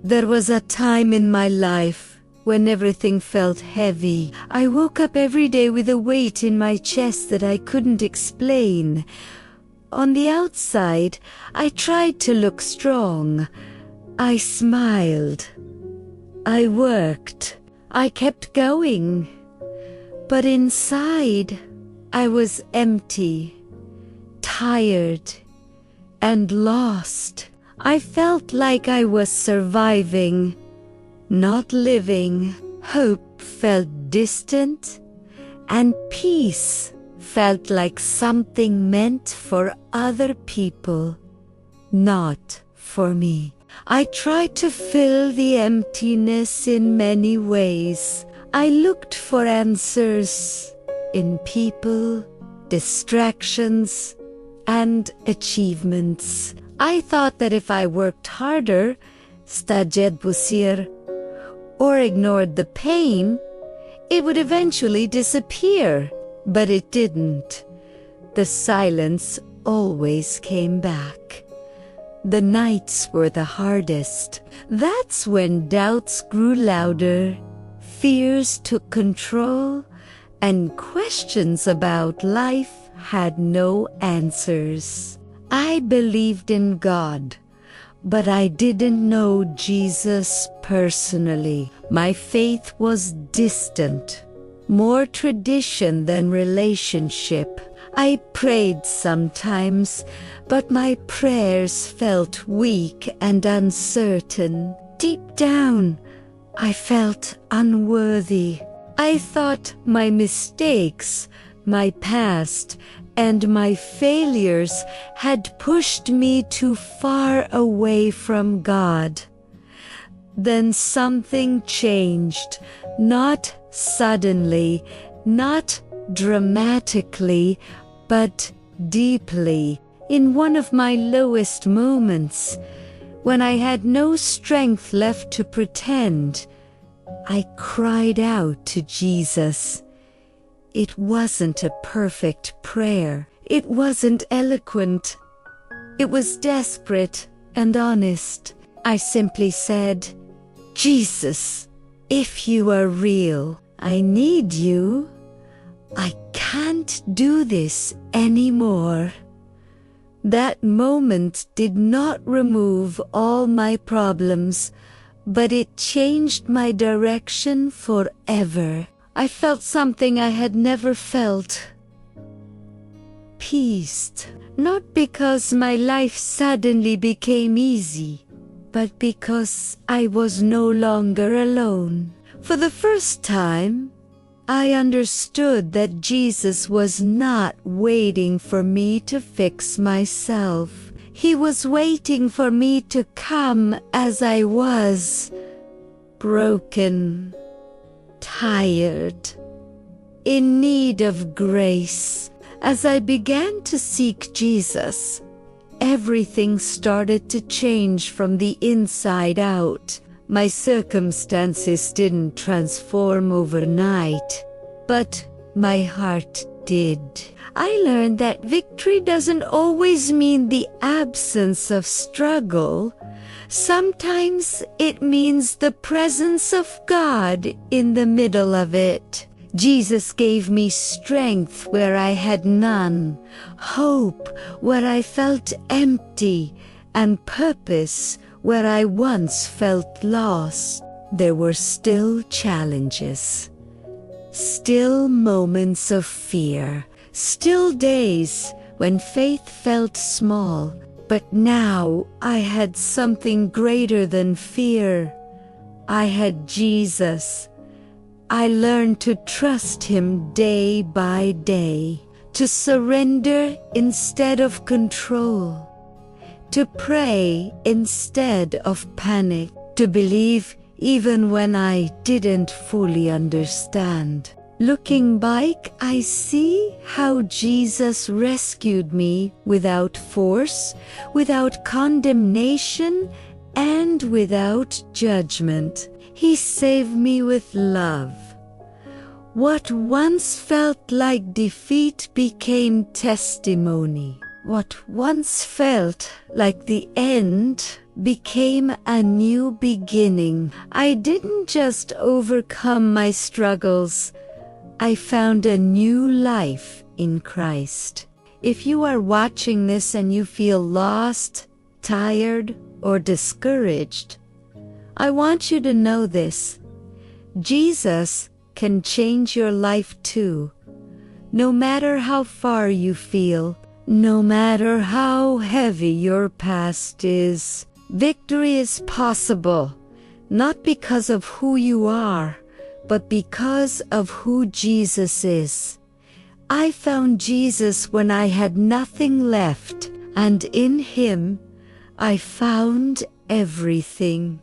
There was a time in my life when everything felt heavy. I woke up every day with a weight in my chest that I couldn't explain. On the outside, I tried to look strong. I smiled. I worked. I kept going. But inside, I was empty, tired, and lost. I felt like I was surviving, not living. Hope felt distant, and peace felt like something meant for other people, not for me. I tried to fill the emptiness in many ways. I looked for answers in people, distractions, and achievements. I thought that if I worked harder, studied busir, or ignored the pain, it would eventually disappear. But it didn't. The silence always came back. The nights were the hardest. That's when doubts grew louder, fears took control, and questions about life had no answers. I believed in God, but I didn't know Jesus personally. My faith was distant, more tradition than relationship. I prayed sometimes, but my prayers felt weak and uncertain. Deep down, I felt unworthy. I thought my mistakes, my past, and my failures had pushed me too far away from God. Then something changed, not suddenly, not dramatically, but deeply. In one of my lowest moments, when I had no strength left to pretend, I cried out to Jesus. It wasn't a perfect prayer. It wasn't eloquent. It was desperate and honest. I simply said, Jesus, if you are real, I need you. I can't do this anymore. That moment did not remove all my problems, but it changed my direction forever. I felt something I had never felt. Peace. Not because my life suddenly became easy, but because I was no longer alone. For the first time, I understood that Jesus was not waiting for me to fix myself. He was waiting for me to come as I was, broken, tired, in need of grace. As I began to seek Jesus, everything started to change from the inside out. My circumstances didn't transform overnight, but my heart did. I learned that victory doesn't always mean the absence of struggle. Sometimes it means the presence of God in the middle of it. Jesus gave me strength where I had none, hope where I felt empty, and purpose where I once felt lost. There were still challenges, still moments of fear, still days when faith felt small. But now I had something greater than fear. I had Jesus. I learned to trust Him day by day, to surrender instead of control, to pray instead of panic, to believe even when I didn't fully understand. Looking back, I see how Jesus rescued me without force, without condemnation, and without judgment. He saved me with love. What once felt like defeat became testimony. What once felt like the end became a new beginning. I didn't just overcome my struggles, I found a new life in Christ. If you are watching this and you feel lost, tired, or discouraged, I want you to know this. Jesus can change your life too. No matter how far you feel, no matter how heavy your past is, victory is possible, not because of who you are, but because of who Jesus is. I found Jesus when I had nothing left, and in Him I found everything.